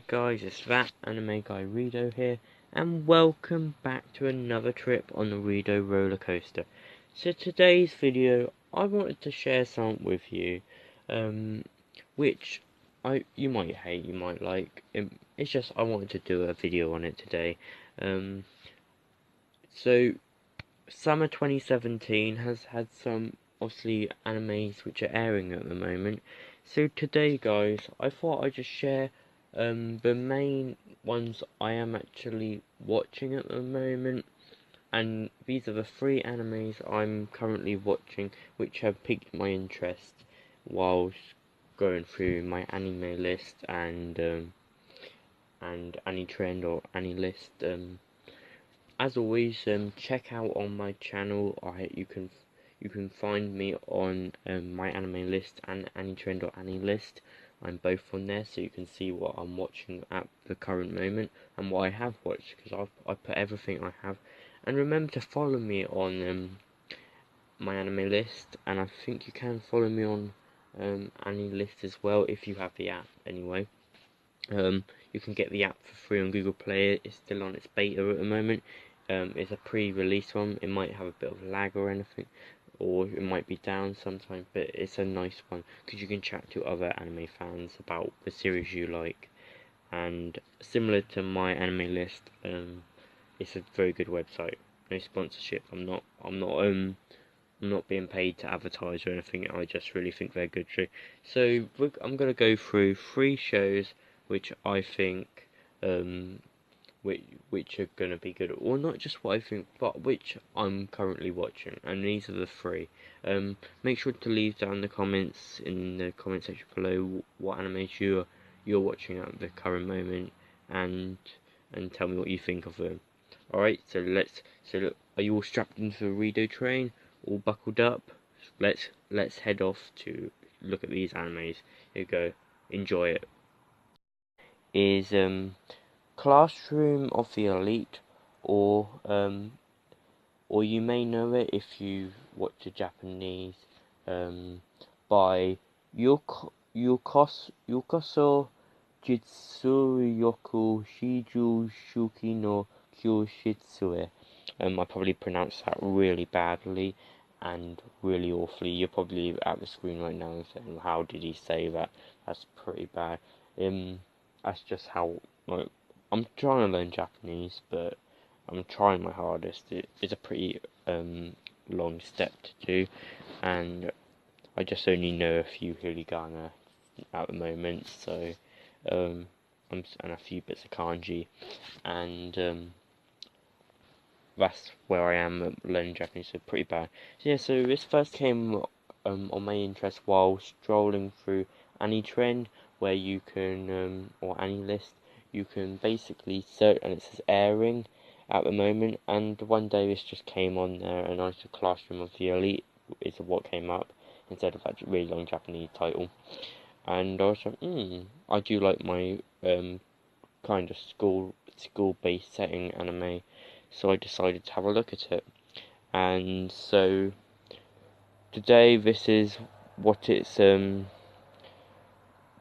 guys, it's that anime guy Rido here, and welcome back to another trip on the Rido roller coaster. So today's video, I wanted to share something with you, which you might hate, you might like. It's just I wanted to do a video on it today. So summer 2017 has had some obviously animes which are airing at the moment. So today, guys, I thought I'd just share the main ones I am actually watching at the moment, and these are the three animes I'm currently watching which have piqued my interest whilst going through my anime list and AniTrend or AniList. As always, check out on my channel. You can find me on my anime list and AniTrend or AniList. I'm both on there, so you can see what I'm watching at the current moment and what I have watched, because I put everything I have. And remember to follow me on my anime list, and I think you can follow me on AniList as well if you have the app. Anyway, you can get the app for free on Google Play. It's still on its beta at the moment. It's a pre-release one. It might have a bit of lag or anything, or it might be down sometimes, but it's a nice one because you can chat to other anime fans about the series you like. And similar to my anime list, it's a very good website. No sponsorship. I'm not being paid to advertise or anything. I just really think they're good too. So I'm gonna go through three shows which I think which are gonna be good, or not just what I think, but which I'm currently watching, and these are the three. Make sure to leave down the comments in the comment section below what animes you're watching at the current moment, and tell me what you think of them. All right, so look, are you all strapped into the Rido train, all buckled up? Let's head off to look at these animes. Here you go, enjoy it. Is Classroom of the Elite, or you may know it if you watch the Japanese, by Yukaso Jitsuryoku Shiju Shuki no Kyoshitsue. I probably pronounced that really badly and really awfully. You're probably at the screen right now and saying, "How did he say that? That's pretty bad." That's just how, like, I'm trying to learn Japanese, but I'm trying my hardest. It's a pretty long step to do, and I just only know a few hiragana at the moment, so and a few bits of kanji, and that's where I am learning Japanese, so pretty bad. So yeah, so this first came on my interest while strolling through AniTrend, where you can or AniList, you can basically search, and it says airing at the moment. And one day this just came on there, and I saw Classroom of the Elite is what came up instead of that really long Japanese title. And I was like, I do like my kind of school-based setting anime, so I decided to have a look at it. And so today this is what it's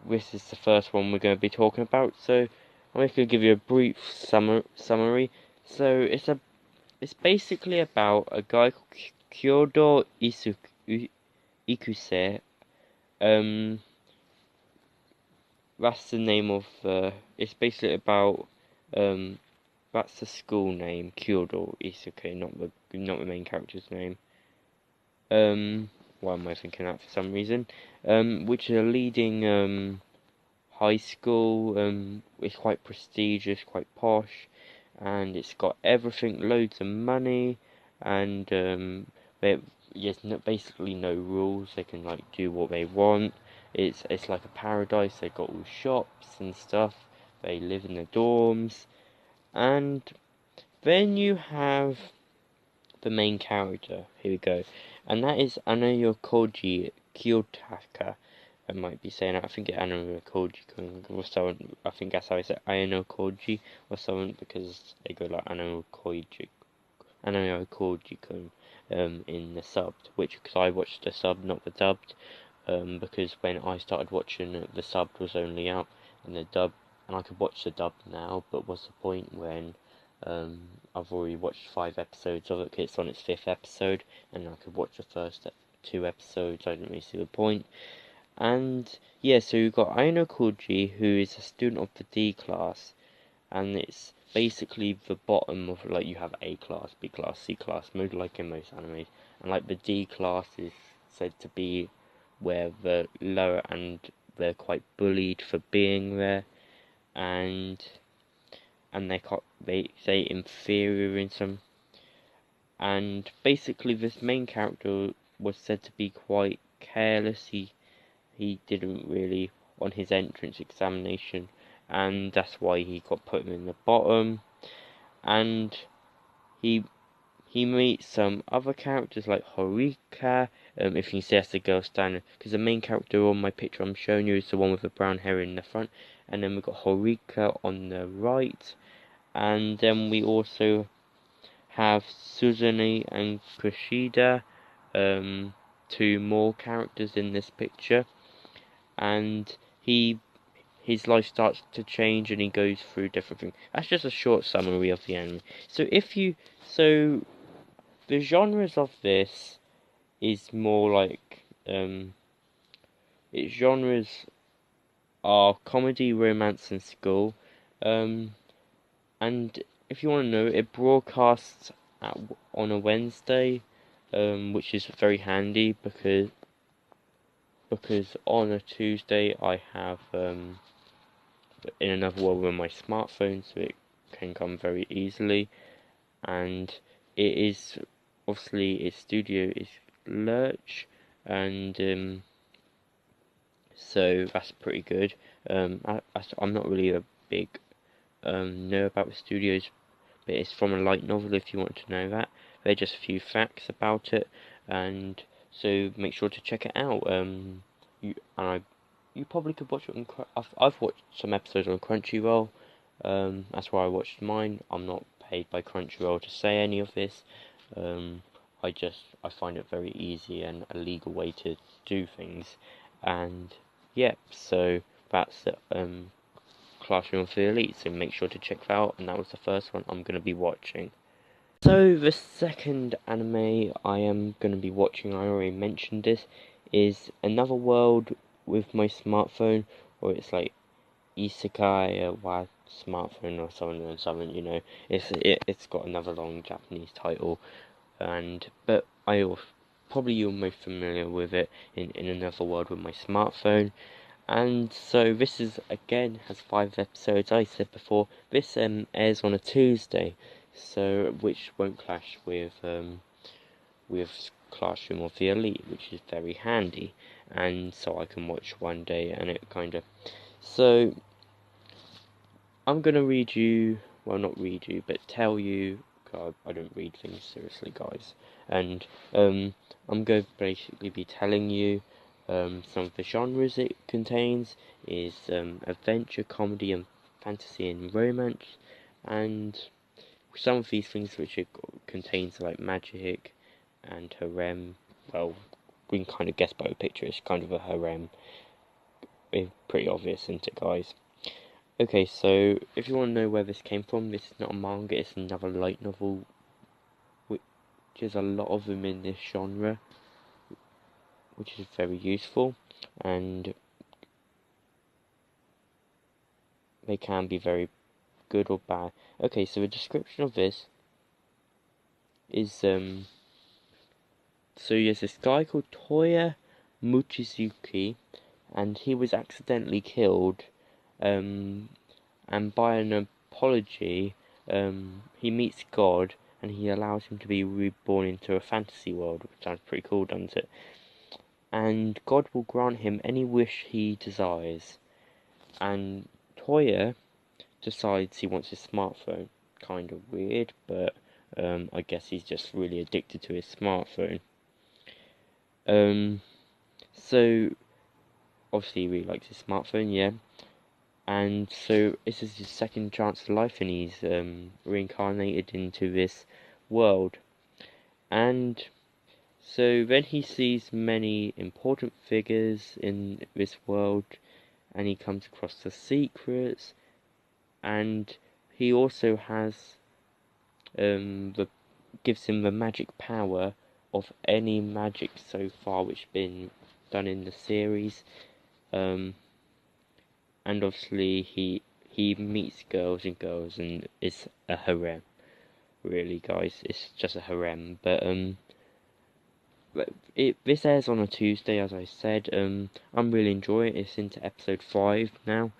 this is the first one we're going to be talking about. So I'm just going to give you a brief summary. So it's basically about a guy called Kyodo Ikuse. That's the name of it's basically about that's the school name, Kyodo Isuke, not the main character's name. Why am I thinking that for some reason? Which is a leading high school. It's quite prestigious, quite posh, and it's got everything, loads of money, and there's basically no rules. They can like do what they want. It's like a paradise. They've got all shops and stuff. They live in the dorms, and then you have the main character. Here we go, and that is Anayo Koji Kiyotaka. I might be saying that. I think it's Anayo Koji or someone. I think that's how I say Anayo Koji or someone, because they go like Anayo Koji in the subbed, which because I watched the sub, not the dubbed, because when I started watching it, the subbed was only out, and the dub and I could watch the dub now, but what's the point when I've already watched 5 episodes of it, 'cause it's on its 5th episode, and I could watch the first 2 episodes. I don't really see the point. And yeah, so you've got Aino Koji, who is a student of the D class, and it's basically the bottom of, like, you have A class, B class, C class, mode like in most animes, and like the D class is said to be where the lower, and they're quite bullied for being there, and they say inferior in some, and basically this main character was said to be quite careless. He didn't really on his entrance examination, and that's why he got put in the bottom. And he meets some other characters like Horika. If you can see, that's the girl standing, because the main character on my picture I'm showing you is the one with the brown hair in the front, and then we've got Horika on the right, and then we also have Suzune and Kushida, 2 more characters in this picture, and his life starts to change and he goes through different things. That's just a short summary of the anime. So the genres of this is more like its genres are comedy, romance, and school. And if you want to know, it broadcasts on a Wednesday, which is very handy because on a Tuesday I have In Another World with my smartphone, so it can come very easily, and it is obviously its studio is Lurch, and so that's pretty good. I'm not really a big know about the studios, but it's from a light novel if you want to know that. They're just a few facts about it, and so make sure to check it out. You probably could watch it on. I've watched some episodes on Crunchyroll. That's where I watched mine. I'm not paid by Crunchyroll to say any of this. I find it very easy and a legal way to do things, and yeah. So that's Classroom of the Elite. So make sure to check that out. And that was the first one I'm gonna be watching. So the second anime I am going to be watching, I already mentioned this, is Another World with my smartphone, or it's like Isekai wa smartphone or something, you know. It's got another long Japanese title, but probably you're most familiar with it in Another World with my smartphone. And so this is again has 5 episodes. I said before this airs on a Tuesday, so which won't clash with Classroom of the Elite, which is very handy, and so I can watch one day and it kind of. So I'm gonna read you, well, not read you, but tell you. God, I don't read things seriously, guys, and I'm going to basically be telling you. Some of the genres it contains is adventure, comedy, and fantasy and romance, and some of these things which it contains like magic and harem. Well, we can kind of guess by the picture. It's kind of a harem. It's pretty obvious, isn't it, guys? Okay, so if you want to know where this came from, this is not a manga. It's another light novel, which is a lot of them in this genre, which is very useful, and they can be very good or bad. Okay, so the description of this is so there's this guy called Toya Mochizuki, and he was accidentally killed, and by an apology, he meets God, and he allows him to be reborn into a fantasy world, which sounds pretty cool, doesn't it? And God will grant him any wish he desires, and Toya decides he wants his smartphone. Kind of weird, but I guess he's just really addicted to his smartphone. So obviously he really likes his smartphone, yeah. And so this is his second chance of life, and he's reincarnated into this world. And so then he sees many important figures in this world, and he comes across the secrets, and he also has gives him the magic power of any magic so far which been done in the series. And obviously he meets girls and it's a harem. Really, guys, it's just a harem. But this airs on a Tuesday, as I said. I'm really enjoying it. It's into episode 5 now.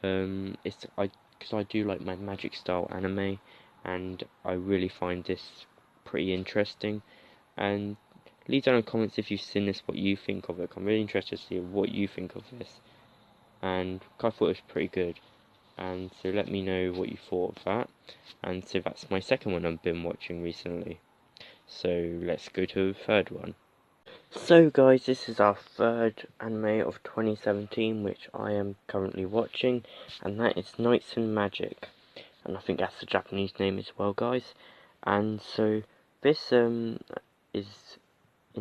Because I do like my magic style anime, and I really find this pretty interesting. And leave down in the comments if you've seen this, what you think of it. I'm really interested to see what you think of this. And I thought it was pretty good. And so let me know what you thought of that. And so that's my second one I've been watching recently. So let's go to the third one. So guys, this is our third anime of 2017 which I am currently watching, and that is Knights and Magic, and I think that's the Japanese name as well, guys. And so this is in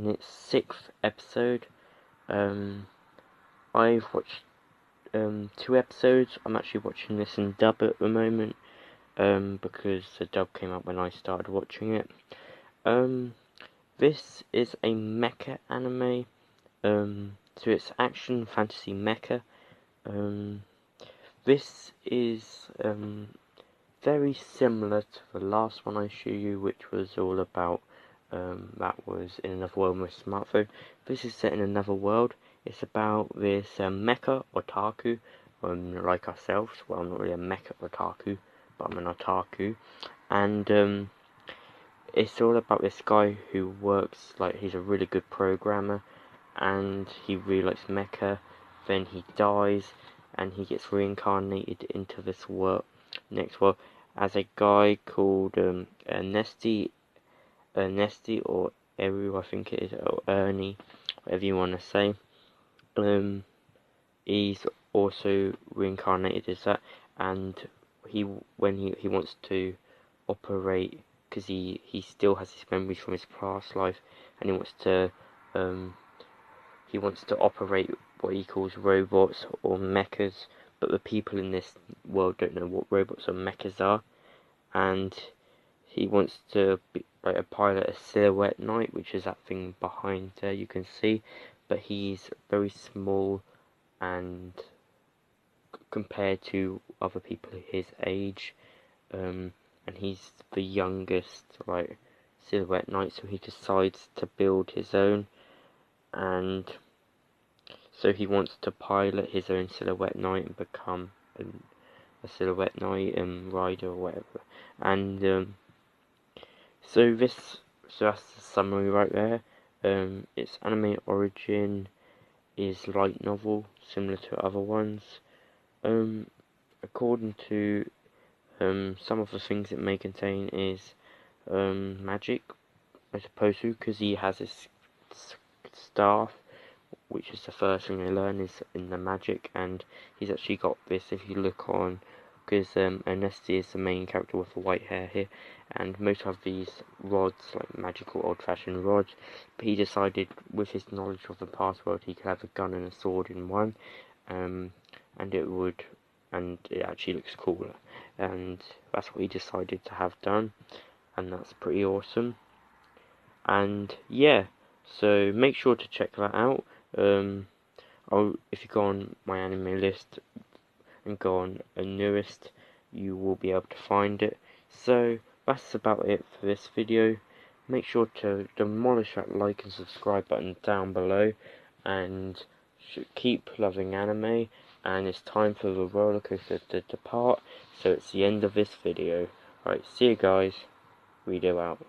its 6th episode. I've watched 2 episodes. I'm actually watching this in dub at the moment, because the dub came out when I started watching it. This is a mecha anime, so it's action fantasy mecha. This is very similar to the last one I showed you, which was all about that was in another world with a smartphone. This is set in another world. It's about this mecha otaku, like ourselves. Well, I'm not really a mecha otaku, but I'm an otaku, and it's all about this guy who works, like, he's a really good programmer, and he really likes mecha. Then he dies, and he gets reincarnated into this next world, as a guy called Nesty, or Eru, I think it is, or Ernie, whatever you want to say. He's also reincarnated as that, and when he wants to operate, because he still has his memories from his past life, and he wants to operate what he calls robots or mechas, but the people in this world don't know what robots or mechas are, and he wants to be like a pilot, a silhouette knight, which is that thing behind there you can see, but he's very small and compared to other people his age, and he's the youngest, like, silhouette knight, so he decides to build his own, and so he wants to pilot his own silhouette knight and become a silhouette knight and rider or whatever. And so that's the summary right there. Its anime origin is light novel, similar to other ones. According to some of the things it may contain is magic, I suppose, because he has his staff, which is the first thing they learn is in the magic, and he's actually got this, if you look on, because Ernesty is the main character with the white hair here, and most have these rods, like magical old-fashioned rods, but he decided with his knowledge of the past world he could have a gun and a sword in one, and it actually looks cooler, and that's what he decided to have done, and that's pretty awesome. And yeah, so make sure to check that out. If you go on my anime list and go on a newest, you will be able to find it. So that's about it for this video. Make sure to demolish that like and subscribe button down below, and keep loving anime. And it's time for the roller coaster to depart, so it's the end of this video. Alright, see you guys. Redo out.